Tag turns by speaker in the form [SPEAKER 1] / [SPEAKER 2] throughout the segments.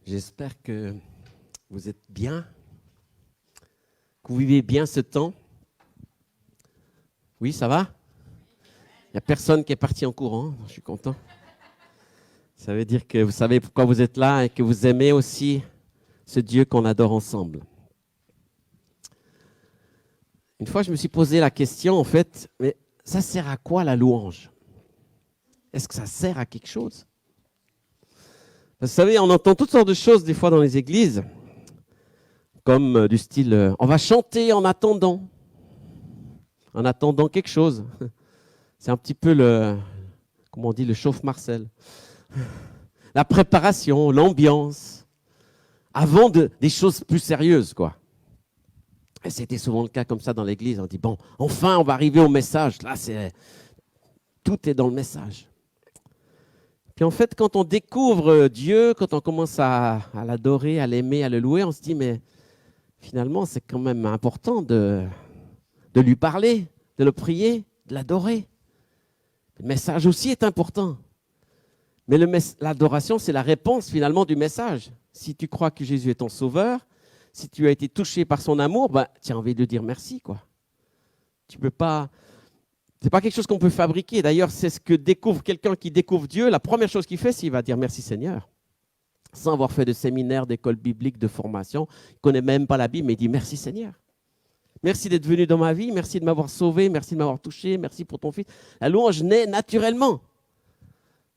[SPEAKER 1] J'espère que vous êtes bien, que vous vivez bien ce temps. Oui, ça va? Il n'y a personne qui est parti en courant, je suis content. Ça veut dire que vous savez pourquoi vous êtes là et que vous aimez aussi ce Dieu qu'on adore ensemble. Une fois, je me suis posé la question, en fait, mais ça sert à quoi la louange? Est-ce que ça sert à quelque chose? Vous savez, on entend toutes sortes de choses des fois dans les églises, comme du style « on va chanter en attendant quelque chose ». C'est un petit peu comment on dit, le chauffe-Marcel. La préparation, l'ambiance, avant des choses plus sérieuses, quoi. Et c'était souvent le cas comme ça dans l'église. On dit, bon, enfin, on va arriver au message. Là, tout est dans le message. Puis en fait, quand on découvre Dieu, quand on commence à l'adorer, à l'aimer, à le louer, on se dit, mais finalement, c'est quand même important de lui parler, de le prier, de l'adorer. Le message aussi est important. Mais l'adoration, c'est la réponse finalement du message. Si tu crois que Jésus est ton sauveur, si tu as été touché par son amour, ben, tu as envie de dire merci, quoi. Tu peux pas. C'est pas quelque chose qu'on peut fabriquer. D'ailleurs, c'est ce que découvre quelqu'un qui découvre Dieu. La première chose qu'il fait, c'est qu'il va dire merci Seigneur. Sans avoir fait de séminaire, d'école biblique, de formation. Il ne connaît même pas la Bible, mais il dit merci Seigneur. Merci d'être venu dans ma vie, merci de m'avoir sauvé, merci de m'avoir touché, merci pour ton fils. La louange naît naturellement.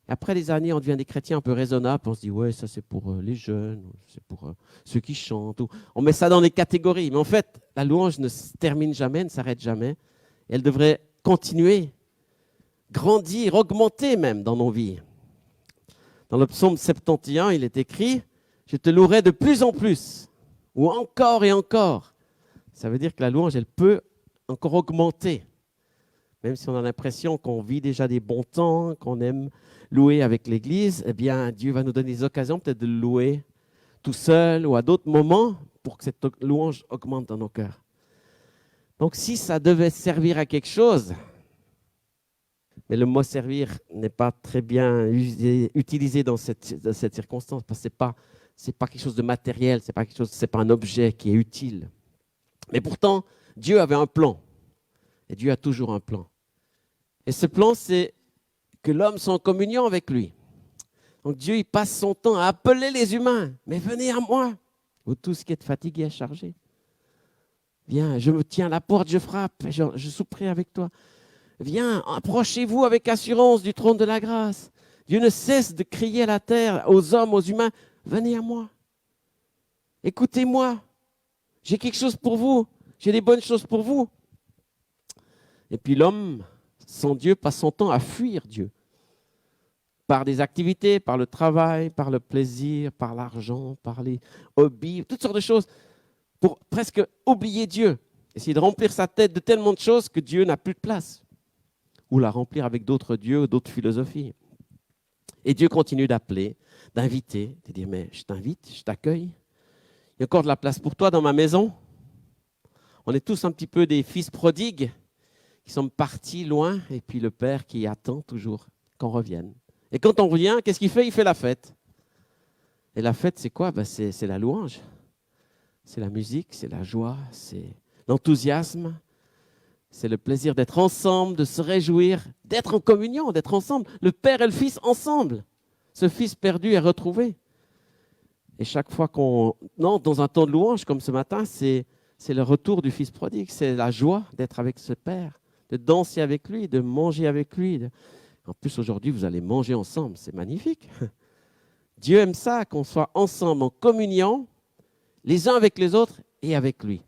[SPEAKER 1] Après des années, on devient des chrétiens un peu raisonnables. On se dit, ouais, ça c'est pour les jeunes, c'est pour ceux qui chantent. On met ça dans des catégories. Mais en fait, la louange ne se termine jamais, ne s'arrête jamais. Et elle devrait continuer, grandir, augmenter même dans nos vies. Dans le psaume 71, il est écrit, je te louerai de plus en plus, ou encore et encore. Ça veut dire que la louange, elle peut encore augmenter. Même si on a l'impression qu'on vit déjà des bons temps, qu'on aime louer avec l'Église, eh bien, Dieu va nous donner des occasions peut-être de le louer tout seul ou à d'autres moments pour que cette louange augmente dans nos cœurs. Donc, si ça devait servir à quelque chose, mais le mot « servir » n'est pas très bien utilisé dans cette circonstance, parce que c'est pas quelque chose de matériel, c'est pas un objet qui est utile. Mais pourtant, Dieu avait un plan. Et Dieu a toujours un plan. Et ce plan, c'est que l'homme soit en communion avec lui. Donc Dieu, il passe son temps à appeler les humains. Mais venez à moi, vous tous qui êtes fatigués et chargés. Viens, je me tiens à la porte, je frappe, je souperai avec toi. Viens, approchez-vous avec assurance du trône de la grâce. Dieu ne cesse de crier à la terre, aux hommes, aux humains, venez à moi. Écoutez-moi. J'ai quelque chose pour vous. J'ai des bonnes choses pour vous. Et puis l'homme, sans Dieu, passe son temps à fuir Dieu. Par des activités, par le travail, par le plaisir, par l'argent, par les hobbies, toutes sortes de choses, pour presque oublier Dieu. Essayer de remplir sa tête de tellement de choses que Dieu n'a plus de place. Ou la remplir avec d'autres dieux, d'autres philosophies. Et Dieu continue d'appeler, d'inviter, de dire, mais je t'invite, je t'accueille. Il y a encore de la place pour toi dans ma maison. On est tous un petit peu des fils prodigues qui sont partis loin, et puis le Père qui attend toujours qu'on revienne. Et quand on revient, qu'est-ce qu'il fait? Il fait la fête. Et la fête, c'est quoi? C'est la louange. C'est la musique, c'est la joie, c'est l'enthousiasme, c'est le plaisir d'être ensemble, de se réjouir, d'être en communion, d'être ensemble. Le Père et le Fils ensemble. Ce Fils perdu est retrouvé. Et chaque fois qu'on entre dans un temps de louange, comme ce matin, c'est le retour du Fils prodigue. C'est la joie d'être avec ce Père, de danser avec lui, de manger avec lui. En plus, aujourd'hui, vous allez manger ensemble. C'est magnifique. Dieu aime ça, qu'on soit ensemble en communion, les uns avec les autres et avec lui.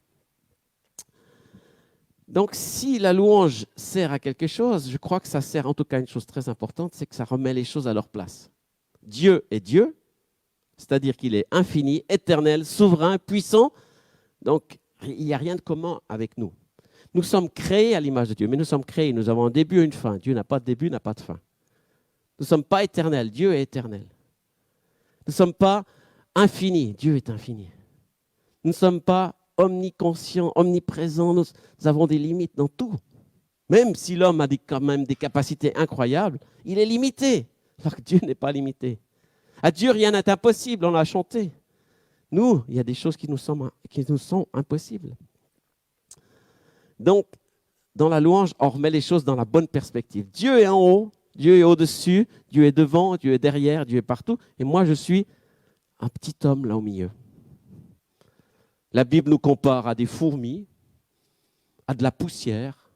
[SPEAKER 1] Donc, si la louange sert à quelque chose, je crois que ça sert en tout cas à une chose très importante, c'est que ça remet les choses à leur place. Dieu est Dieu, c'est-à-dire qu'il est infini, éternel, souverain, puissant. Donc, il n'y a rien de commun avec nous. Nous sommes créés à l'image de Dieu, mais nous sommes créés, nous avons un début et une fin. Dieu n'a pas de début, n'a pas de fin. Nous ne sommes pas éternels, Dieu est éternel. Nous ne sommes pas infinis, Dieu est infini. Nous ne sommes pas omniconscients, omniprésents, nous avons des limites dans tout. Même si l'homme a quand même des capacités incroyables, il est limité, alors que Dieu n'est pas limité. À Dieu, rien n'est impossible, on l'a chanté. Nous, il y a des choses qui nous sont impossibles. Donc, dans la louange, on remet les choses dans la bonne perspective. Dieu est en haut, Dieu est au-dessus, Dieu est devant, Dieu est derrière, Dieu est partout. Et moi, je suis un petit homme là au milieu. La Bible nous compare à des fourmis, à de la poussière,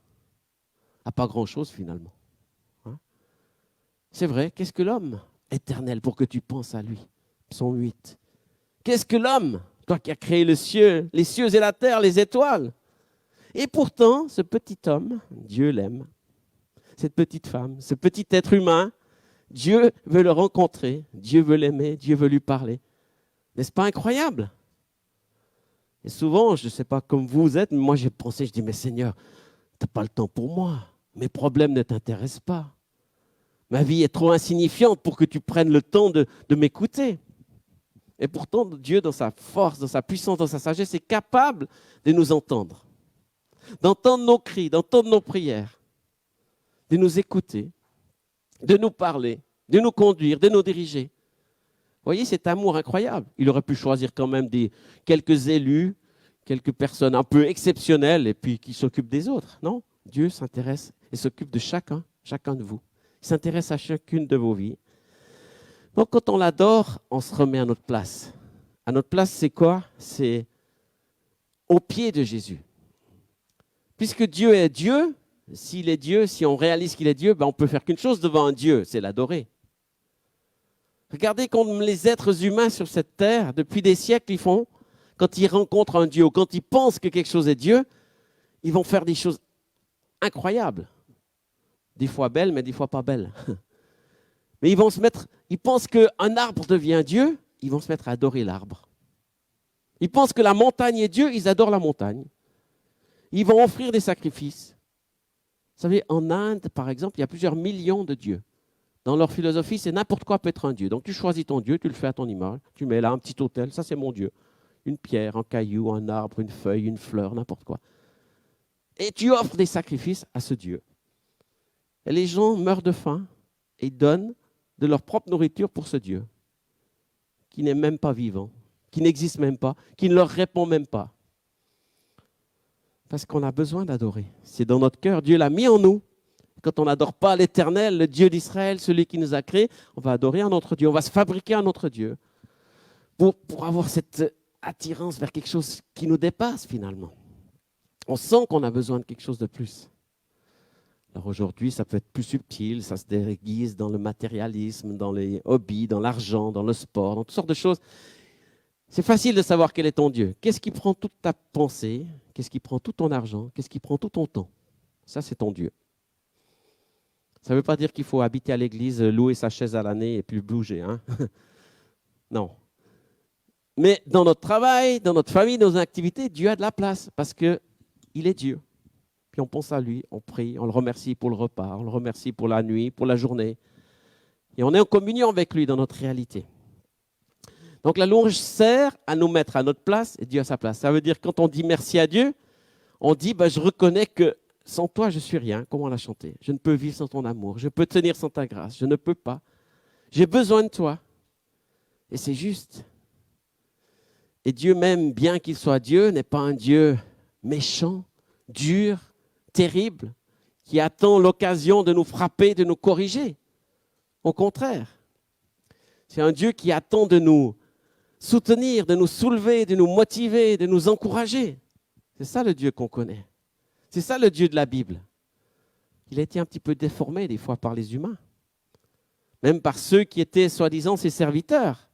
[SPEAKER 1] à pas grand-chose finalement. Hein? C'est vrai, qu'est-ce que l'homme éternel pour que tu penses à lui? Psaume 8. Qu'est-ce que l'homme, toi qui as créé les cieux et la terre, les étoiles? Et pourtant, ce petit homme, Dieu l'aime. Cette petite femme, ce petit être humain, Dieu veut le rencontrer, Dieu veut l'aimer, Dieu veut lui parler. N'est-ce pas incroyable? Et souvent, je ne sais pas comme vous êtes, mais moi j'ai pensé, je dis, mais Seigneur, tu n'as pas le temps pour moi. Mes problèmes ne t'intéressent pas. Ma vie est trop insignifiante pour que tu prennes le temps de m'écouter. Et pourtant, Dieu, dans sa force, dans sa puissance, dans sa sagesse, est capable de nous entendre, d'entendre nos cris, d'entendre nos prières, de nous écouter, de nous parler, de nous conduire, de nous diriger. Vous voyez, cet amour incroyable. Il aurait pu choisir quand même quelques élus, quelques personnes un peu exceptionnelles et puis qui s'occupent des autres. Non, Dieu s'intéresse et s'occupe de chacun de vous. Il s'intéresse à chacune de vos vies. Donc quand on l'adore, on se remet à notre place. À notre place, c'est quoi? C'est au pied de Jésus. Puisque Dieu est Dieu, s'il est Dieu, si on réalise qu'il est Dieu, ben on peut faire qu'une chose devant un Dieu, c'est l'adorer. Regardez comme les êtres humains sur cette terre, depuis des siècles, ils font, quand ils rencontrent un Dieu, ou quand ils pensent que quelque chose est Dieu, ils vont faire des choses incroyables. Des fois belles, mais des fois pas belles. Mais ils pensent qu'un arbre devient Dieu, ils vont se mettre à adorer l'arbre. Ils pensent que la montagne est Dieu, ils adorent la montagne. Ils vont offrir des sacrifices. Vous savez, en Inde, par exemple, il y a plusieurs millions de dieux. Dans leur philosophie, c'est n'importe quoi peut être un dieu. Donc tu choisis ton dieu, tu le fais à ton image. Tu mets là un petit autel, ça c'est mon dieu. Une pierre, un caillou, un arbre, une feuille, une fleur, n'importe quoi. Et tu offres des sacrifices à ce dieu. Et les gens meurent de faim et donnent de leur propre nourriture pour ce Dieu, qui n'est même pas vivant, qui n'existe même pas, qui ne leur répond même pas. Parce qu'on a besoin d'adorer. C'est dans notre cœur, Dieu l'a mis en nous. Quand on n'adore pas l'Éternel, le Dieu d'Israël, celui qui nous a créés, on va adorer un autre Dieu, on va se fabriquer un autre Dieu pour avoir cette attirance vers quelque chose qui nous dépasse finalement. On sent qu'on a besoin de quelque chose de plus. Alors aujourd'hui, ça peut être plus subtil, ça se déguise dans le matérialisme, dans les hobbies, dans l'argent, dans le sport, dans toutes sortes de choses. C'est facile de savoir quel est ton Dieu. Qu'est-ce qui prend toute ta pensée? Qu'est-ce qui prend tout ton argent? Qu'est-ce qui prend tout ton temps? Ça, c'est ton Dieu. Ça ne veut pas dire qu'il faut habiter à l'église, louer sa chaise à l'année et puis bouger. Hein? Non. Mais dans notre travail, dans notre famille, dans nos activités, Dieu a de la place parce qu'il est Dieu. Puis on pense à lui, on prie, on le remercie pour le repas, on le remercie pour la nuit, pour la journée. Et on est en communion avec lui dans notre réalité. Donc la louange sert à nous mettre à notre place et Dieu à sa place. Ça veut dire quand on dit merci à Dieu, on dit je reconnais que sans toi je suis rien, comme on l'a chanté. Je ne peux vivre sans ton amour, je peux tenir sans ta grâce, je ne peux pas. J'ai besoin de toi. Et c'est juste. Et Dieu même, bien qu'il soit Dieu, n'est pas un Dieu méchant, dur, terrible, qui attend l'occasion de nous frapper, de nous corriger. Au contraire, c'est un Dieu qui attend de nous soutenir, de nous soulever, de nous motiver, de nous encourager. C'est ça le Dieu qu'on connaît. C'est ça le Dieu de la Bible. Il a été un petit peu déformé des fois par les humains, même par ceux qui étaient soi-disant ses serviteurs,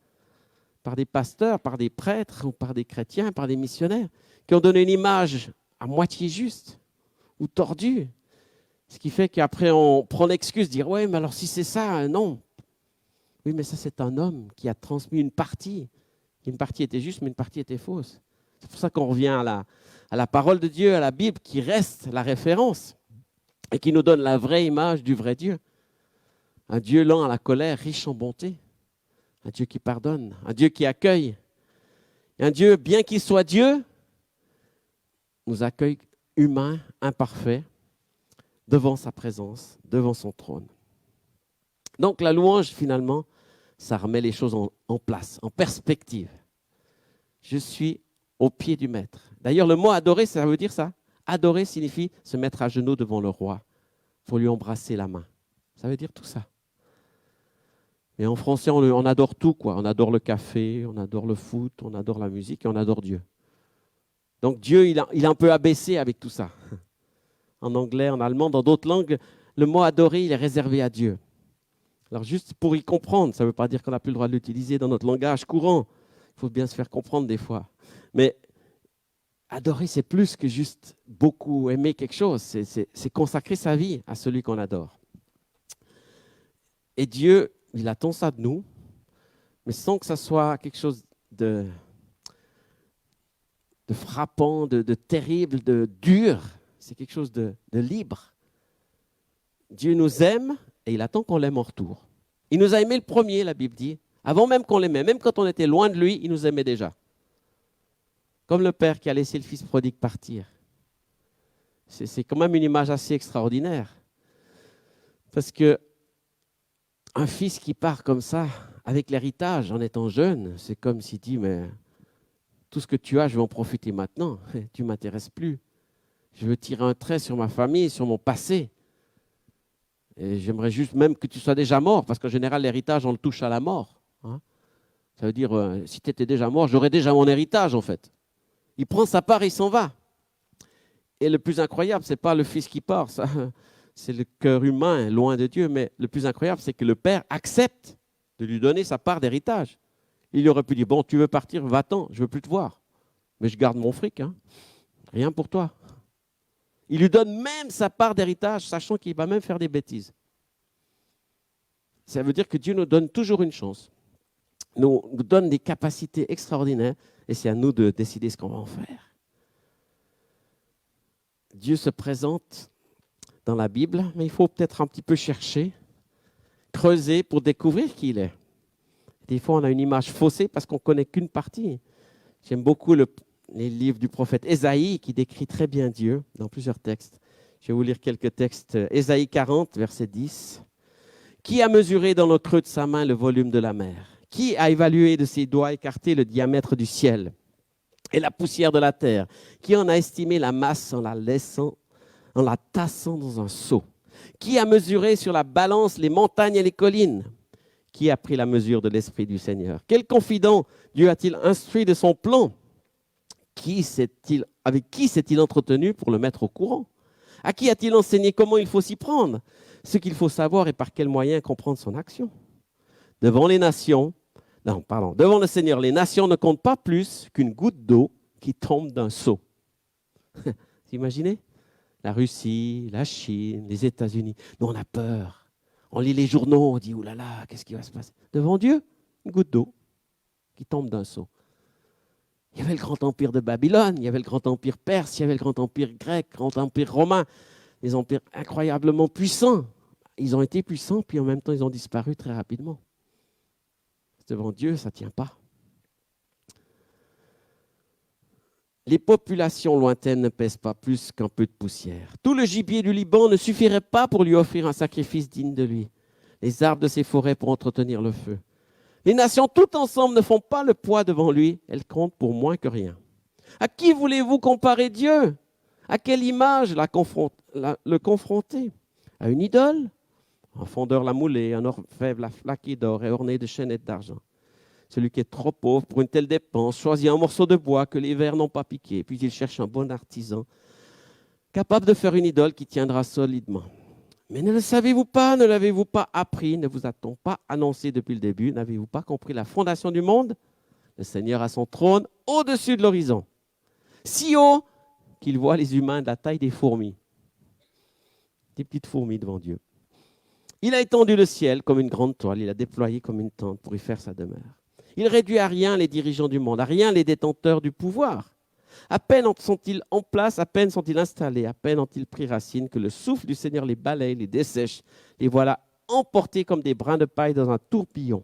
[SPEAKER 1] par des pasteurs, par des prêtres, ou par des chrétiens, par des missionnaires, qui ont donné une image à moitié juste ou tordue. Ce qui fait qu'après on prend l'excuse de dire « ouais, mais alors si c'est ça, non ». Oui, mais ça c'est un homme qui a transmis une partie. Une partie était juste, mais une partie était fausse. C'est pour ça qu'on revient à la parole de Dieu, à la Bible, qui reste la référence et qui nous donne la vraie image du vrai Dieu. Un Dieu lent à la colère, riche en bonté. Un Dieu qui pardonne, un Dieu qui accueille. Et un Dieu, bien qu'il soit Dieu, nous accueille humains, imparfaits, devant sa présence, devant son trône. Donc la louange, finalement, Ça remet les choses en place, en perspective. Je suis au pied du maître. D'ailleurs, le mot adorer, ça veut dire ça. Adorer signifie se mettre à genoux devant le roi. Il faut lui embrasser la main. Ça veut dire tout ça. Et en français, on adore tout, quoi. On adore le café, on adore le foot, on adore la musique et on adore Dieu. Donc Dieu, il est un peu abaissé avec tout ça. En anglais, en allemand, dans d'autres langues, le mot adorer, il est réservé à Dieu. Alors juste pour y comprendre, ça ne veut pas dire qu'on n'a plus le droit de l'utiliser dans notre langage courant. Il faut bien se faire comprendre des fois. Mais adorer, c'est plus que juste beaucoup aimer quelque chose. C'est consacrer sa vie à celui qu'on adore. Et Dieu, il attend ça de nous, mais sans que ça soit quelque chose de frappant, de terrible, de dur. C'est quelque chose de libre. Dieu nous aime et il attend qu'on l'aime en retour. Il nous a aimés le premier, la Bible dit. Avant même qu'on l'aimait, même quand on était loin de lui, il nous aimait déjà. Comme le père qui a laissé le fils prodigue partir. C'est quand même une image assez extraordinaire. Parce que un fils qui part comme ça, avec l'héritage, en étant jeune, c'est comme s'il dit, mais tout ce que tu as, je vais en profiter maintenant. Tu ne m'intéresses plus. Je veux tirer un trait sur ma famille, sur mon passé. Et j'aimerais juste même que tu sois déjà mort, parce qu'en général, l'héritage, on le touche à la mort. Hein. Ça veut dire, si tu étais déjà mort, j'aurais déjà mon héritage, en fait. Il prend sa part et il s'en va. Et le plus incroyable, ce n'est pas le fils qui part, ça, c'est le cœur humain, loin de Dieu, mais le plus incroyable, c'est que le père accepte de lui donner sa part d'héritage. Il aurait pu dire, bon, tu veux partir, va-t'en, je ne veux plus te voir. Mais je garde mon fric, hein. Rien pour toi. Il lui donne même sa part d'héritage, sachant qu'il va même faire des bêtises. Ça veut dire que Dieu nous donne toujours une chance. Nous donne des capacités extraordinaires, et c'est à nous de décider ce qu'on va en faire. Dieu se présente dans la Bible, mais il faut peut-être un petit peu chercher, creuser pour découvrir qui il est. Des fois, on a une image faussée parce qu'on ne connaît qu'une partie. J'aime beaucoup les livres du prophète Ésaïe qui décrit très bien Dieu dans plusieurs textes. Je vais vous lire quelques textes. Ésaïe 40, verset 10. « Qui a mesuré dans le creux de sa main le volume de la mer? Qui a évalué de ses doigts écartés le diamètre du ciel et la poussière de la terre? Qui en a estimé la masse en la tassant dans un seau? Qui a mesuré sur la balance les montagnes et les collines? Qui a pris la mesure de l'Esprit du Seigneur? Quel confident Dieu a-t-il instruit de son plan? Avec qui s'est-il entretenu pour le mettre au courant? À qui a-t-il enseigné comment il faut s'y prendre? Ce qu'il faut savoir et par quels moyens comprendre son action. Devant le Seigneur, les nations ne comptent pas plus qu'une goutte d'eau qui tombe d'un seau. Vous imaginez? La Russie, la Chine, les États-Unis. Nous, on a peur. On lit les journaux, on dit, oh là là, qu'est-ce qui va se passer? Devant Dieu, une goutte d'eau qui tombe d'un seau. Il y avait le grand empire de Babylone, il y avait le grand empire perse, il y avait le grand empire grec, le grand empire romain, des empires incroyablement puissants. Ils ont été puissants, puis en même temps, ils ont disparu très rapidement. Devant Dieu, ça ne tient pas. Les populations lointaines ne pèsent pas plus qu'un peu de poussière. Tout le gibier du Liban ne suffirait pas pour lui offrir un sacrifice digne de lui. Les arbres de ses forêts pour entretenir le feu. Les nations toutes ensemble ne font pas le poids devant lui. Elles comptent pour moins que rien. À qui voulez-vous comparer Dieu? À quelle image le confronter? À une idole? Un fondeur l'a moulé, un orfèvre l'a flaqué d'or et orné de chaînettes d'argent. Celui qui est trop pauvre pour une telle dépense choisit un morceau de bois que les vers n'ont pas piqué, puis il cherche un bon artisan, capable de faire une idole qui tiendra solidement. Mais ne le savez-vous pas, ne l'avez-vous pas appris, ne vous a-t-on pas annoncé depuis le début, n'avez-vous pas compris la fondation du monde? Le Seigneur a son trône au-dessus de l'horizon, si haut qu'il voit les humains de la taille des fourmis. Des petites fourmis devant Dieu. Il a étendu le ciel comme une grande toile, il a déployé comme une tente pour y faire sa demeure. Il réduit à rien les dirigeants du monde, à rien les détenteurs du pouvoir. À peine sont-ils en place, à peine sont-ils installés, à peine ont-ils pris racine que le souffle du Seigneur les balaye, les dessèche, les voilà emportés comme des brins de paille dans un tourbillon.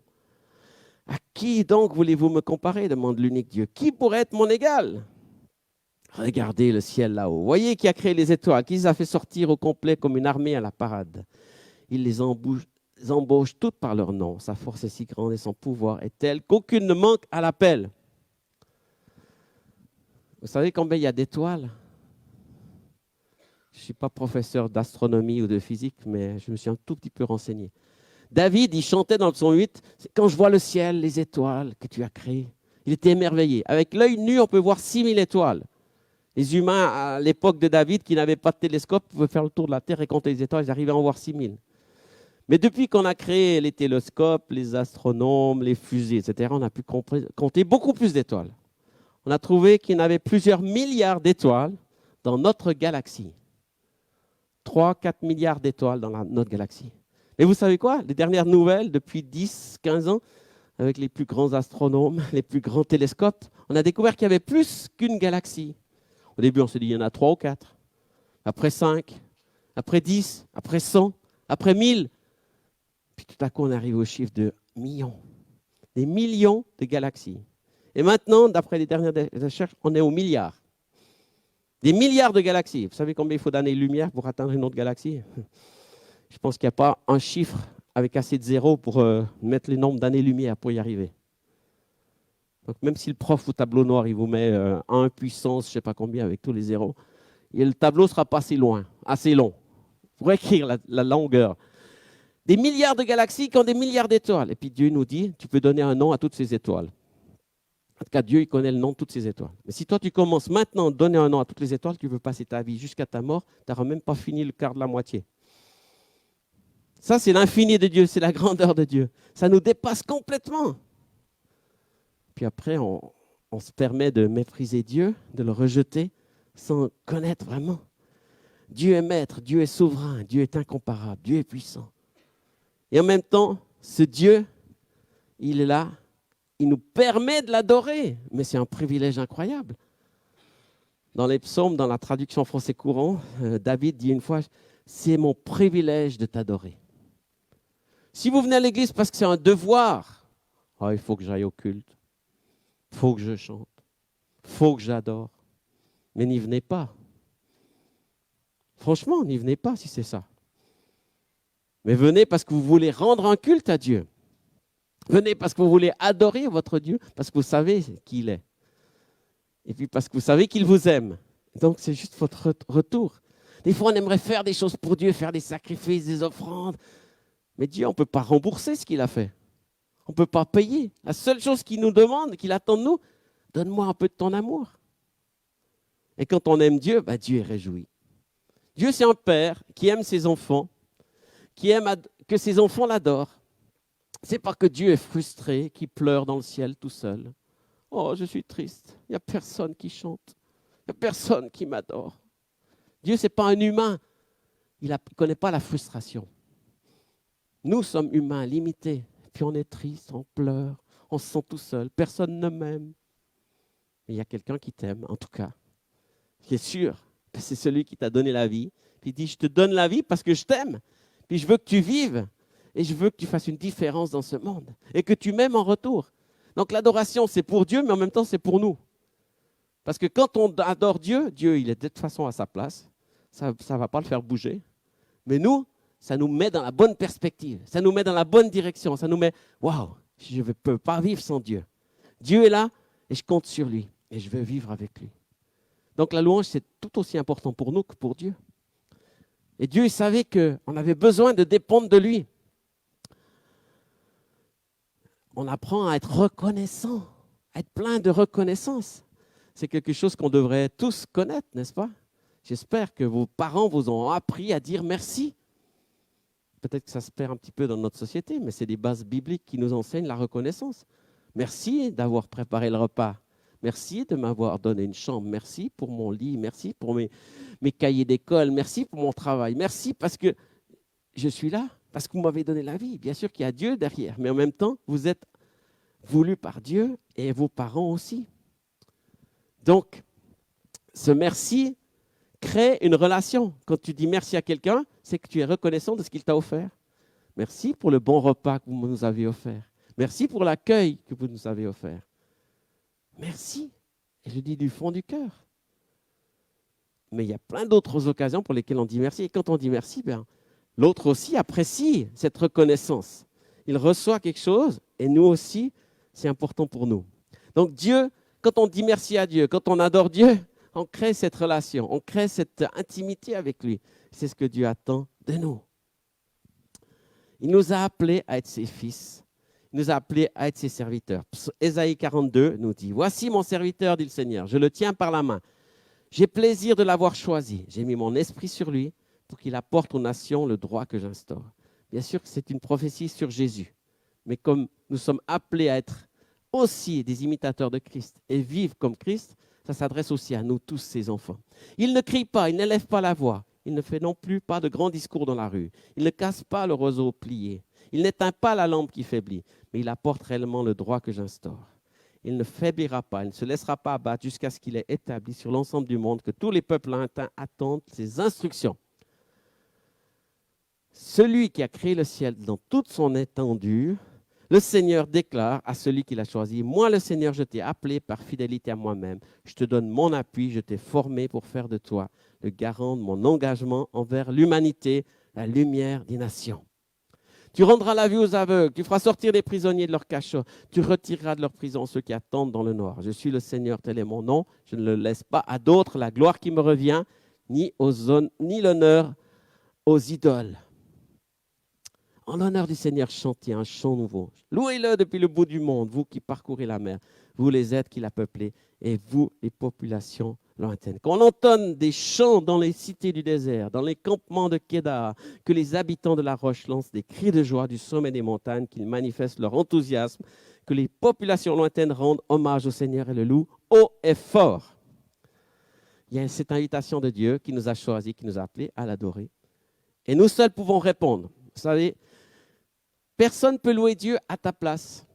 [SPEAKER 1] À qui donc voulez-vous me comparer? Demande l'unique Dieu. Qui pourrait être mon égal? Regardez le ciel là-haut. Voyez qui a créé les étoiles, qui les a fait sortir au complet comme une armée à la parade. Il les embauchent toutes par leur nom. Sa force est si grande et son pouvoir est tel qu'aucune ne manque à l'appel. Vous savez combien il y a d'étoiles? Je ne suis pas professeur d'astronomie ou de physique, mais je me suis un tout petit peu renseigné. David, il chantait dans le psaume 8, « Quand je vois le ciel, les étoiles que tu as créées », il était émerveillé. Avec l'œil nu, on peut voir 6000 étoiles. Les humains, à l'époque de David, qui n'avaient pas de télescope, pouvaient faire le tour de la Terre et compter les étoiles, ils arrivaient à en voir 6000. Mais depuis qu'on a créé les télescopes, les astronomes, les fusées, etc., on a pu compter beaucoup plus d'étoiles. On a trouvé qu'il y en avait plusieurs milliards d'étoiles dans notre galaxie. 3-4 milliards d'étoiles dans notre galaxie. Et vous savez quoi? Les dernières nouvelles, depuis 10-15 ans, avec les plus grands astronomes, les plus grands télescopes, on a découvert qu'il y avait plus qu'une galaxie. Au début, on s'est dit qu'il y en a 3 ou 4. Après 5, après 10, après 100, après 1000. Puis tout à coup, on arrive au chiffre de millions. Des millions de galaxies. Et maintenant, d'après les dernières recherches, on est aux milliards. Des milliards de galaxies. Vous savez combien il faut d'années-lumière pour atteindre une autre galaxie? Je pense qu'il n'y a pas un chiffre avec assez de zéros pour mettre le nombre d'années-lumière pour y arriver. Donc même si le prof au tableau noir, il vous met 1 puissance, je ne sais pas combien, avec tous les zéros, et le tableau ne sera pas assez loin, assez long pour écrire la longueur. Des milliards de galaxies qui ont des milliards d'étoiles. Et puis Dieu nous dit, tu peux donner un nom à toutes ces étoiles. En tout cas, Dieu, il connaît le nom de toutes ces étoiles. Mais si toi, tu commences maintenant à donner un nom à toutes les étoiles, tu veux passer ta vie jusqu'à ta mort, tu n'auras même pas fini le quart de la moitié. Ça, c'est l'infini de Dieu, c'est la grandeur de Dieu. Ça nous dépasse complètement. Puis après, on se permet de mépriser Dieu, de le rejeter, sans connaître vraiment. Dieu est maître, Dieu est souverain, Dieu est incomparable, Dieu est puissant. Et en même temps, ce Dieu, il est là, il nous permet de l'adorer, mais c'est un privilège incroyable. Dans les psaumes, dans la traduction français courant, David dit une fois, c'est mon privilège de t'adorer. Si vous venez à l'église parce que c'est un devoir, il faut que j'aille au culte, il faut que je chante, il faut que j'adore, mais n'y venez pas. Franchement, n'y venez pas si c'est ça. Mais venez parce que vous voulez rendre un culte à Dieu. Venez parce que vous voulez adorer votre Dieu, parce que vous savez qui il est. Et puis parce que vous savez qu'il vous aime. Donc c'est juste votre retour. Des fois, on aimerait faire des choses pour Dieu, faire des sacrifices, des offrandes. Mais Dieu, on ne peut pas rembourser ce qu'il a fait. On ne peut pas payer. La seule chose qu'il nous demande, qu'il attend de nous, donne-moi un peu de ton amour. Et quand on aime Dieu, Dieu est réjoui. Dieu, c'est un père qui aime ses enfants, qui aime que ses enfants l'adorent. C'est pas que Dieu est frustré, qu'il pleure dans le ciel tout seul. Oh, je suis triste. Il n'y a personne qui chante. Il n'y a personne qui m'adore. Dieu, ce n'est pas un humain. Il ne connaît pas la frustration. Nous sommes humains, limités. Puis on est triste, on pleure, on se sent tout seul. Personne ne m'aime. Mais il y a quelqu'un qui t'aime, en tout cas. Qui est sûr que c'est celui qui t'a donné la vie. Puis il dit, je te donne la vie parce que je t'aime. Puis je veux que tu vives. Et je veux que tu fasses une différence dans ce monde. Et que tu m'aimes en retour. Donc l'adoration, c'est pour Dieu, mais en même temps, c'est pour nous. Parce que quand on adore Dieu, Dieu, il est de toute façon à sa place. Ça ne va pas le faire bouger. Mais nous, ça nous met dans la bonne perspective. Ça nous met dans la bonne direction. Ça nous met, waouh, je ne peux pas vivre sans Dieu. Dieu est là et je compte sur lui. Et je veux vivre avec lui. Donc la louange, c'est tout aussi important pour nous que pour Dieu. Et Dieu, il savait qu'on avait besoin de dépendre de lui. On apprend à être reconnaissant, à être plein de reconnaissance. C'est quelque chose qu'on devrait tous connaître, n'est-ce pas? J'espère que vos parents vous ont appris à dire merci. Peut-être que ça se perd un petit peu dans notre société, mais c'est des bases bibliques qui nous enseignent la reconnaissance. Merci d'avoir préparé le repas. Merci de m'avoir donné une chambre. Merci pour mon lit. Merci pour mes cahiers d'école. Merci pour mon travail. Merci parce que je suis là, parce que vous m'avez donné la vie. Bien sûr qu'il y a Dieu derrière, mais en même temps, vous êtes voulu par Dieu et vos parents aussi. Donc, ce merci crée une relation. Quand tu dis merci à quelqu'un, c'est que tu es reconnaissant de ce qu'il t'a offert. Merci pour le bon repas que vous nous avez offert. Merci pour l'accueil que vous nous avez offert. Merci. Et je dis du fond du cœur. Mais il y a plein d'autres occasions pour lesquelles on dit merci. Et quand on dit merci, l'autre aussi apprécie cette reconnaissance. Il reçoit quelque chose et nous aussi, c'est important pour nous. Donc Dieu, quand on dit merci à Dieu, quand on adore Dieu, on crée cette relation, on crée cette intimité avec lui. C'est ce que Dieu attend de nous. Il nous a appelés à être ses fils. Il nous a appelés à être ses serviteurs. Ésaïe 42 nous dit, « Voici mon serviteur, dit le Seigneur, je le tiens par la main. J'ai plaisir de l'avoir choisi. J'ai mis mon esprit sur lui pour qu'il apporte aux nations le droit que j'instaure. » Bien sûr que c'est une prophétie sur Jésus. Mais comme nous sommes appelés à être aussi des imitateurs de Christ et vivre comme Christ, ça s'adresse aussi à nous tous, ses enfants. Il ne crie pas, il n'élève pas la voix. Il ne fait non plus pas de grands discours dans la rue. Il ne casse pas le roseau plié. Il n'éteint pas la lampe qui faiblit, mais il apporte réellement le droit que j'instaure. Il ne faiblira pas, il ne se laissera pas abattre jusqu'à ce qu'il ait établi sur l'ensemble du monde que tous les peuples lointains attendent ses instructions. Celui qui a créé le ciel dans toute son étendue, le Seigneur déclare à celui qui l'a choisi, « Moi, le Seigneur, je t'ai appelé par fidélité à moi-même. Je te donne mon appui, je t'ai formé pour faire de toi le garant de mon engagement envers l'humanité, la lumière des nations. Tu rendras la vue aux aveugles, tu feras sortir les prisonniers de leur cachot, tu retireras de leur prison ceux qui attendent dans le noir. Je suis le Seigneur, tel est mon nom. Je ne le laisse pas à d'autres la gloire qui me revient, ni l'honneur aux idoles. » En l'honneur du Seigneur, chantez un chant nouveau. Louez-le depuis le bout du monde, vous qui parcourez la mer, vous les êtres qui la peuplez, et vous les populations lointaines. Qu'on entonne des chants dans les cités du désert, dans les campements de Kédar, que les habitants de la roche lancent des cris de joie du sommet des montagnes, qu'ils manifestent leur enthousiasme, que les populations lointaines rendent hommage au Seigneur et le louent haut et fort. Il y a cette invitation de Dieu qui nous a choisis, qui nous a appelés à l'adorer. Et nous seuls pouvons répondre. Vous savez, personne ne peut louer Dieu à ta place.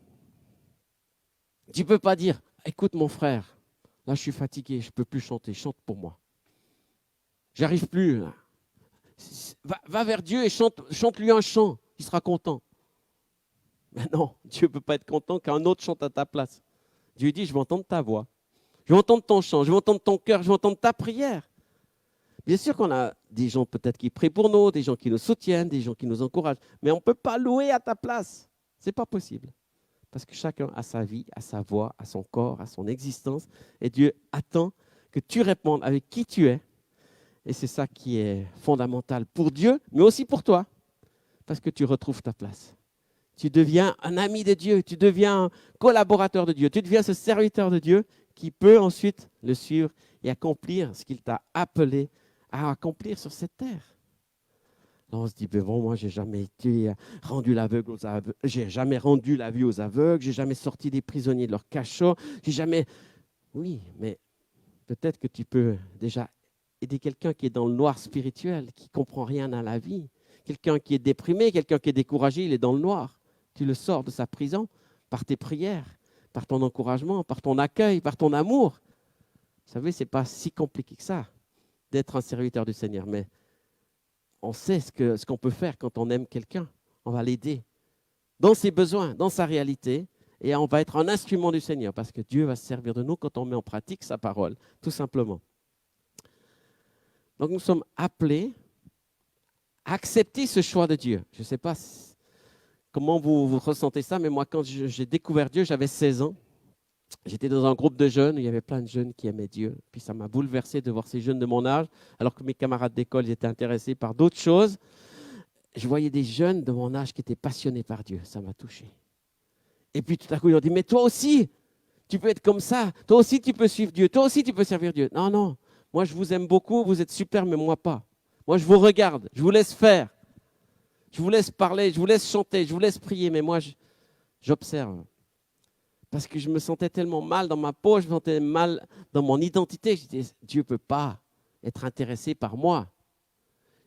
[SPEAKER 1] Tu ne peux pas dire, écoute mon frère, là je suis fatigué, je ne peux plus chanter, chante pour moi. J'arrive plus. Là. Va vers Dieu et chante-lui un chant, il sera content. Mais non, Dieu ne peut pas être content qu'un autre chante à ta place. Dieu dit, je vais entendre ta voix, je vais entendre ton chant, je vais entendre ton cœur, je vais entendre ta prière. Bien sûr qu'on a des gens peut-être qui prient pour nous, des gens qui nous soutiennent, des gens qui nous encouragent, mais on ne peut pas louer à ta place. Ce n'est pas possible. Parce que chacun a sa vie, a sa voix, a son corps, a son existence. Et Dieu attend que tu répondes avec qui tu es. Et c'est ça qui est fondamental pour Dieu, mais aussi pour toi. Parce que tu retrouves ta place. Tu deviens un ami de Dieu, tu deviens un collaborateur de Dieu, tu deviens ce serviteur de Dieu qui peut ensuite le suivre et accomplir ce qu'il t'a appelé à accomplir sur cette terre. Là, on se dit, bon, moi, j'ai jamais rendu j'ai jamais rendu la vue aux aveugles, j'ai jamais sorti des prisonniers de leur cachot, j'ai jamais... Oui, mais peut-être que tu peux déjà aider quelqu'un qui est dans le noir spirituel, qui ne comprend rien à la vie, quelqu'un qui est déprimé, quelqu'un qui est découragé, il est dans le noir. Tu le sors de sa prison par tes prières, par ton encouragement, par ton accueil, par ton amour. Vous savez, ce n'est pas si compliqué que ça d'être un serviteur du Seigneur, mais on sait ce qu'on peut faire quand on aime quelqu'un. On va l'aider dans ses besoins, dans sa réalité, et on va être un instrument du Seigneur parce que Dieu va se servir de nous quand on met en pratique sa parole, tout simplement. Donc nous sommes appelés à accepter ce choix de Dieu. Je ne sais pas comment vous ressentez ça, mais moi, quand j'ai découvert Dieu, j'avais 16 ans. J'étais dans un groupe de jeunes, il y avait plein de jeunes qui aimaient Dieu. Puis ça m'a bouleversé de voir ces jeunes de mon âge, alors que mes camarades d'école étaient intéressés par d'autres choses. Je voyais des jeunes de mon âge qui étaient passionnés par Dieu. Ça m'a touché. Et puis tout à coup, ils ont dit, mais toi aussi, tu peux être comme ça. Toi aussi, tu peux suivre Dieu. Toi aussi, tu peux servir Dieu. Non, non. Moi, je vous aime beaucoup. Vous êtes super, mais moi pas. Moi, je vous regarde. Je vous laisse faire. Je vous laisse parler. Je vous laisse chanter. Je vous laisse prier. Mais moi, j'observe. Parce que je me sentais tellement mal dans ma peau, je me sentais mal dans mon identité. Je disais, Dieu ne peut pas être intéressé par moi.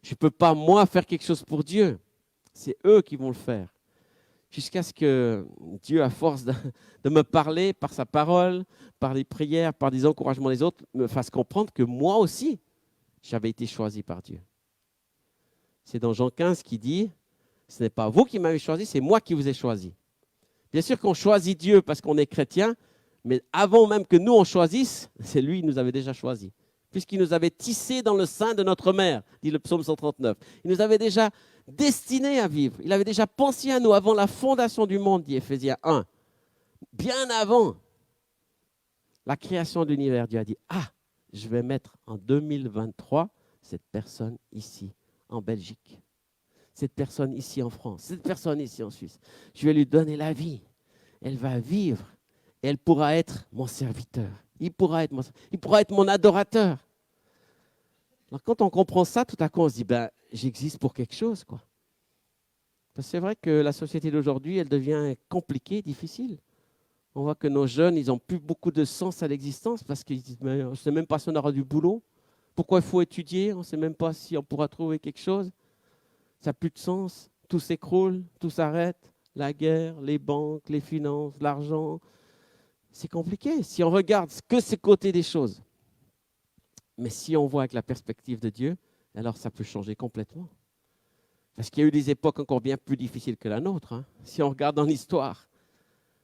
[SPEAKER 1] Je ne peux pas, moi, faire quelque chose pour Dieu. C'est eux qui vont le faire. Jusqu'à ce que Dieu, à force de me parler par sa parole, par les prières, par des encouragements des autres, me fasse comprendre que moi aussi, j'avais été choisi par Dieu. C'est dans Jean 15 qui dit, ce n'est pas vous qui m'avez choisi, c'est moi qui vous ai choisi. Bien sûr qu'on choisit Dieu parce qu'on est chrétien, mais avant même que nous on choisisse, c'est lui qui nous avait déjà choisis. Puisqu'il nous avait tissés dans le sein de notre mère, dit le psaume 139. Il nous avait déjà destinés à vivre. Il avait déjà pensé à nous avant la fondation du monde, dit Éphésiens 1. Bien avant la création de l'univers, Dieu a dit, ah, je vais mettre en 2023 cette personne ici en Belgique, cette personne ici en France, cette personne ici en Suisse. Je vais lui donner la vie. Elle va vivre et elle pourra être mon serviteur. Il pourra être mon adorateur. Alors, quand on comprend ça, tout à coup, on se dit, ben, j'existe pour quelque chose, quoi. Parce que c'est vrai que la société d'aujourd'hui, elle devient compliquée, difficile. On voit que nos jeunes, ils n'ont plus beaucoup de sens à l'existence parce qu'ils disent, mais on ne sait même pas si on aura du boulot. Pourquoi il faut étudier? On ne sait même pas si on pourra trouver quelque chose. Ça n'a plus de sens. Tout s'écroule, tout s'arrête. La guerre, les banques, les finances, l'argent. C'est compliqué si on regarde que ce côté des choses. Mais si on voit avec la perspective de Dieu, alors ça peut changer complètement. Parce qu'il y a eu des époques encore bien plus difficiles que la nôtre. Hein. Si on regarde dans l'histoire,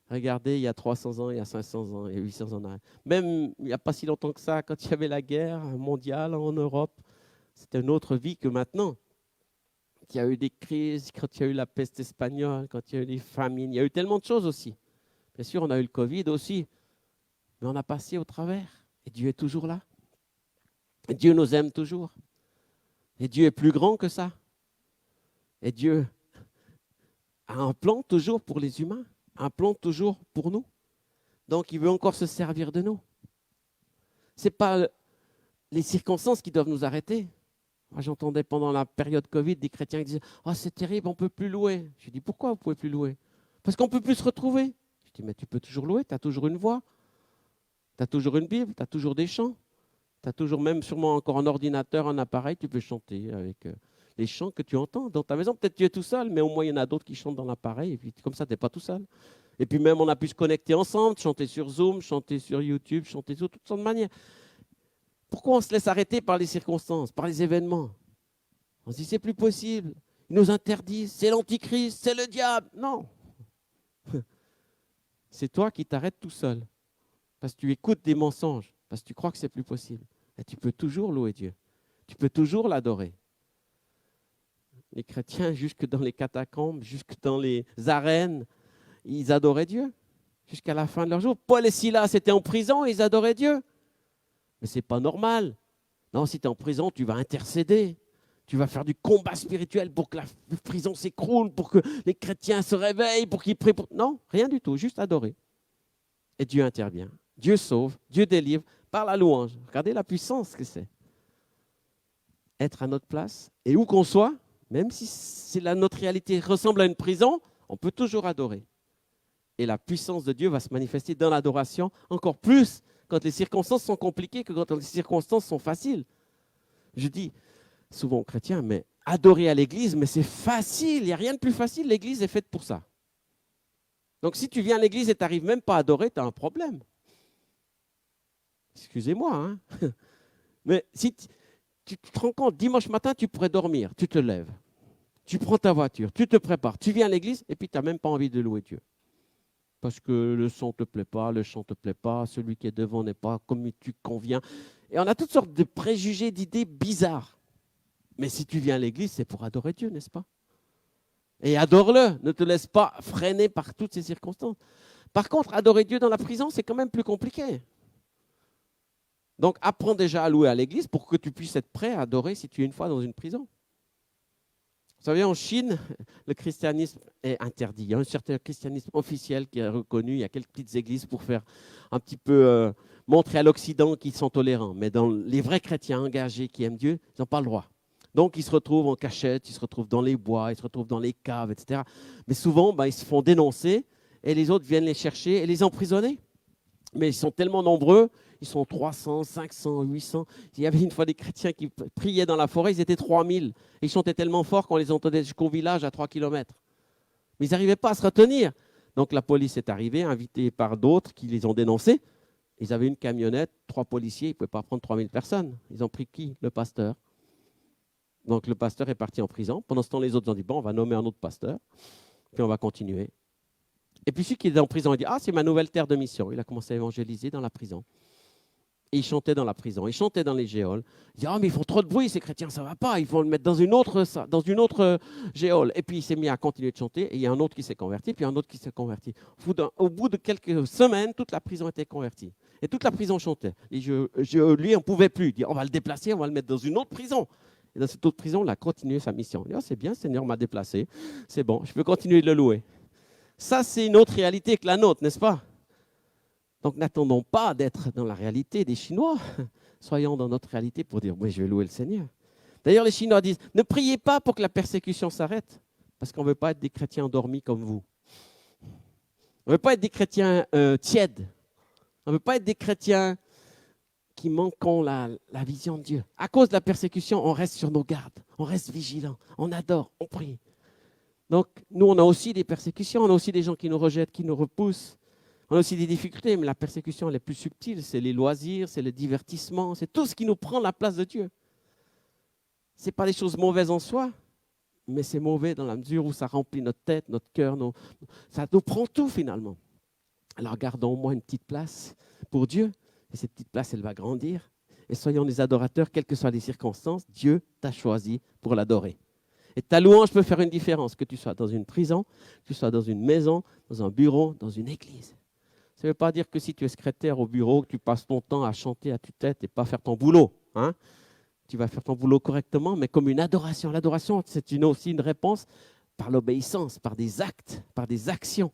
[SPEAKER 1] regardez, il y a 300 ans, il y a 500 ans, il y a 800 ans. Même il n'y a pas si longtemps que ça, quand il y avait la guerre mondiale en Europe, c'était une autre vie que maintenant. Il y a eu des crises, quand il y a eu la peste espagnole, quand il y a eu des famines, il y a eu tellement de choses aussi. Bien sûr, on a eu le Covid aussi, mais on a passé au travers. Et Dieu est toujours là. Et Dieu nous aime toujours. Et Dieu est plus grand que ça. Et Dieu a un plan toujours pour les humains, un plan toujours pour nous. Donc, il veut encore se servir de nous. Ce n'est pas les circonstances qui doivent nous arrêter. Moi, j'entendais pendant la période Covid des chrétiens qui disaient « Oh, c'est terrible, on ne peut plus louer. » Je dis « Pourquoi vous ne pouvez plus louer ?»« Parce qu'on ne peut plus se retrouver. » Je dis « Mais tu peux toujours louer, tu as toujours une voix, tu as toujours une Bible, tu as toujours des chants. Tu as toujours même sûrement encore un ordinateur, un appareil, tu peux chanter avec les chants que tu entends dans ta maison. Peut-être tu es tout seul, mais au moins il y en a d'autres qui chantent dans l'appareil, et puis comme ça, tu n'es pas tout seul. Et puis même, on a pu se connecter ensemble, chanter sur Zoom, chanter sur YouTube, chanter sur toutes sortes de manières. Pourquoi on se laisse arrêter par les circonstances, par les événements? On se dit, c'est plus possible. Ils nous interdisent, c'est l'antichrist, c'est le diable. Non. C'est toi qui t'arrêtes tout seul, parce que tu écoutes des mensonges, parce que tu crois que c'est plus possible. Et tu peux toujours louer Dieu. Tu peux toujours l'adorer. Les chrétiens, jusque dans les catacombes, jusque dans les arènes, ils adoraient Dieu jusqu'à la fin de leur jour. Paul et Silas étaient en prison, ils adoraient Dieu. Mais ce n'est pas normal. Non, si tu es en prison, tu vas intercéder. Tu vas faire du combat spirituel pour que la prison s'écroule, pour que les chrétiens se réveillent, pour qu'ils prient. Non, rien du tout, juste adorer. Et Dieu intervient. Dieu sauve, Dieu délivre par la louange. Regardez la puissance que c'est. Être à notre place, et où qu'on soit, même si notre réalité ressemble à une prison, on peut toujours adorer. Et la puissance de Dieu va se manifester dans l'adoration encore plus quand les circonstances sont compliquées que quand les circonstances sont faciles. Je dis souvent aux chrétiens, mais adorer à l'église, mais c'est facile, il n'y a rien de plus facile, l'église est faite pour ça. Donc si tu viens à l'église et tu n'arrives même pas à adorer, tu as un problème. Excusez-moi, hein. Mais si tu te rends compte, dimanche matin, tu pourrais dormir, tu te lèves, tu prends ta voiture, tu te prépares, tu viens à l'église et puis tu n'as même pas envie de louer Dieu. Parce que le son ne te plaît pas, le chant ne te plaît pas, celui qui est devant n'est pas comme tu conviens. Et on a toutes sortes de préjugés, d'idées bizarres. Mais si tu viens à l'église, c'est pour adorer Dieu, n'est-ce pas? Et adore-le, ne te laisse pas freiner par toutes ces circonstances. Par contre, adorer Dieu dans la prison, c'est quand même plus compliqué. Donc, apprends déjà à louer à l'église pour que tu puisses être prêt à adorer si tu es une fois dans une prison. Vous savez, en Chine, le christianisme est interdit. Il y a un certain christianisme officiel qui est reconnu. Il y a quelques petites églises pour faire un petit peu montrer à l'Occident qu'ils sont tolérants. Mais dans les vrais chrétiens engagés qui aiment Dieu, ils n'ont pas le droit. Donc, ils se retrouvent en cachette, ils se retrouvent dans les bois, ils se retrouvent dans les caves, etc. Mais souvent, ils se font dénoncer et les autres viennent les chercher et les emprisonner. Mais ils sont tellement nombreux, ils sont 300, 500, 800. Il y avait une fois des chrétiens qui priaient dans la forêt, ils étaient 3000. Ils chantaient tellement fort qu'on les entendait jusqu'au village à 3 km. Mais ils n'arrivaient pas à se retenir. Donc la police est arrivée, invitée par d'autres qui les ont dénoncés. Ils avaient une camionnette, 3 policiers, ils ne pouvaient pas prendre 3000 personnes. Ils ont pris qui? Le pasteur. Donc le pasteur est parti en prison. Pendant ce temps, les autres ont dit, bon, on va nommer un autre pasteur, puis on va continuer. Et puis celui qui est en prison, il dit, ah, c'est ma nouvelle terre de mission. Il a commencé à évangéliser dans la prison. Et ils chantaient dans la prison, ils chantaient dans les géoles. Ils disaient, ah, mais ils font trop de bruit, ces chrétiens, ça ne va pas, il faut le mettre dans une autre géole. Et puis il s'est mis à continuer de chanter, et il y a un autre qui s'est converti, puis un autre qui s'est converti. Au bout de quelques semaines, toute la prison était convertie. Et toute la prison chantait. Et lui, on ne pouvait plus. Il dit, on va le déplacer, on va le mettre dans une autre prison. Et dans cette autre prison, il a continué sa mission. Il dit, oh, c'est bien, le Seigneur m'a déplacé, c'est bon, je peux continuer de le louer. Ça, c'est une autre réalité que la nôtre, n'est-ce pas? Donc, n'attendons pas d'être dans la réalité des Chinois. Soyons dans notre réalité pour dire, oui, je vais louer le Seigneur. D'ailleurs, les Chinois disent, ne priez pas pour que la persécution s'arrête, parce qu'on ne veut pas être des chrétiens endormis comme vous. On ne veut pas être des chrétiens tièdes. On ne veut pas être des chrétiens qui manquent la vision de Dieu. À cause de la persécution, on reste sur nos gardes, on reste vigilant, on adore, on prie. Donc, nous, on a aussi des persécutions, on a aussi des gens qui nous rejettent, qui nous repoussent. On a aussi des difficultés, mais la persécution, elle est plus subtile. C'est les loisirs, c'est le divertissement, c'est tout ce qui nous prend la place de Dieu. Ce n'est pas des choses mauvaises en soi, mais c'est mauvais dans la mesure où ça remplit notre tête, notre cœur, ça nous prend tout finalement. Alors gardons au moins une petite place pour Dieu, et cette petite place, elle va grandir. Et soyons des adorateurs, quelles que soient les circonstances, Dieu t'a choisi pour l'adorer. Et ta louange peut faire une différence, que tu sois dans une prison, que tu sois dans une maison, dans un bureau, dans une église. Ça ne veut pas dire que si tu es secrétaire au bureau, que tu passes ton temps à chanter à tue-tête et pas faire ton boulot. Hein? Tu vas faire ton boulot correctement, mais comme une adoration. L'adoration, c'est aussi une réponse par l'obéissance, par des actes, par des actions.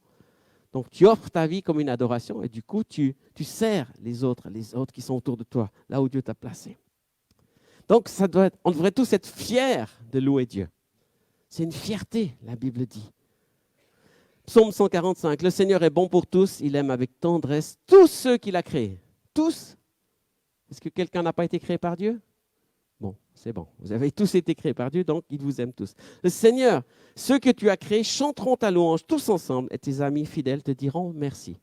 [SPEAKER 1] Donc, tu offres ta vie comme une adoration et du coup, tu sers les autres qui sont autour de toi, là où Dieu t'a placé. Donc, on devrait tous être fiers de louer Dieu. C'est une fierté, la Bible dit. Psaume 145, le Seigneur est bon pour tous, il aime avec tendresse tous ceux qu'il a créés. Tous? Est-ce que quelqu'un n'a pas été créé par Dieu? Bon, c'est bon. Vous avez tous été créés par Dieu, donc il vous aime tous. Le Seigneur, ceux que tu as créés chanteront ta louange tous ensemble et tes amis fidèles te diront merci.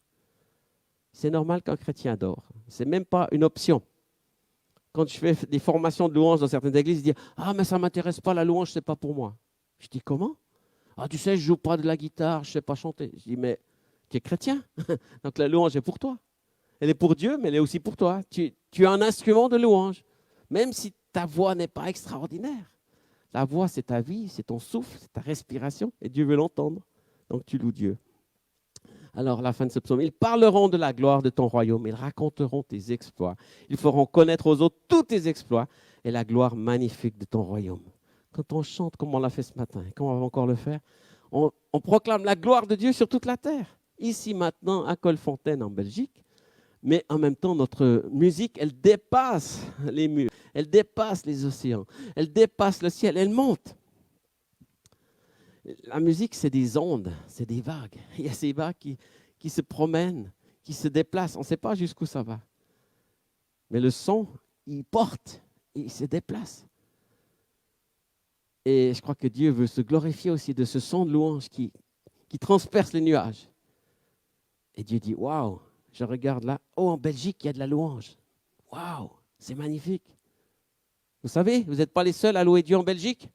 [SPEAKER 1] C'est normal qu'un chrétien adore. Ce n'est même pas une option. Quand je fais des formations de louange dans certaines églises, ils disent « Ah, mais ça ne m'intéresse pas, la louange, ce n'est pas pour moi. » Je dis « Comment ? » Ah, tu sais, je ne joue pas de la guitare, je ne sais pas chanter. Je dis, mais tu es chrétien, donc la louange est pour toi. Elle est pour Dieu, mais elle est aussi pour toi. Tu as un instrument de louange, même si ta voix n'est pas extraordinaire. La voix, c'est ta vie, c'est ton souffle, c'est ta respiration, et Dieu veut l'entendre. Donc tu loues Dieu. Alors, la fin de ce psaume, ils parleront de la gloire de ton royaume, ils raconteront tes exploits. Ils feront connaître aux autres tous tes exploits et la gloire magnifique de ton royaume. Quand on chante comme on l'a fait ce matin, et comme on va encore le faire, on proclame la gloire de Dieu sur toute la terre. Ici maintenant, à Colfontaine en Belgique, mais en même temps, notre musique, elle dépasse les murs, elle dépasse les océans, elle dépasse le ciel, elle monte. La musique, c'est des ondes, c'est des vagues. Il y a ces vagues qui se promènent, qui se déplacent. On ne sait pas jusqu'où ça va. Mais le son, il porte, il se déplace. Et je crois que Dieu veut se glorifier aussi de ce son de louange qui transperce les nuages. Et Dieu dit, waouh, je regarde là, oh, en Belgique, il y a de la louange. Waouh, c'est magnifique. Vous savez, vous n'êtes pas les seuls à louer Dieu en Belgique.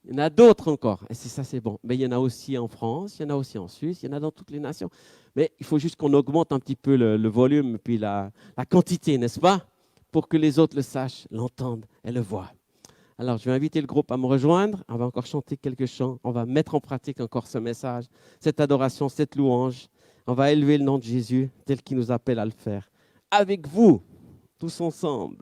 [SPEAKER 1] Il y en a d'autres encore. Et ça, c'est bon. Mais il y en a aussi en France, il y en a aussi en Suisse, il y en a dans toutes les nations. Mais il faut juste qu'on augmente un petit peu le volume, puis la quantité, n'est-ce pas? Pour que les autres le sachent, l'entendent et le voient. Alors, je vais inviter le groupe à me rejoindre. On va encore chanter quelques chants. On va mettre en pratique encore ce message, cette adoration, cette louange. On va élever le nom de Jésus tel qu'il nous appelle à le faire. Avec vous, tous ensemble.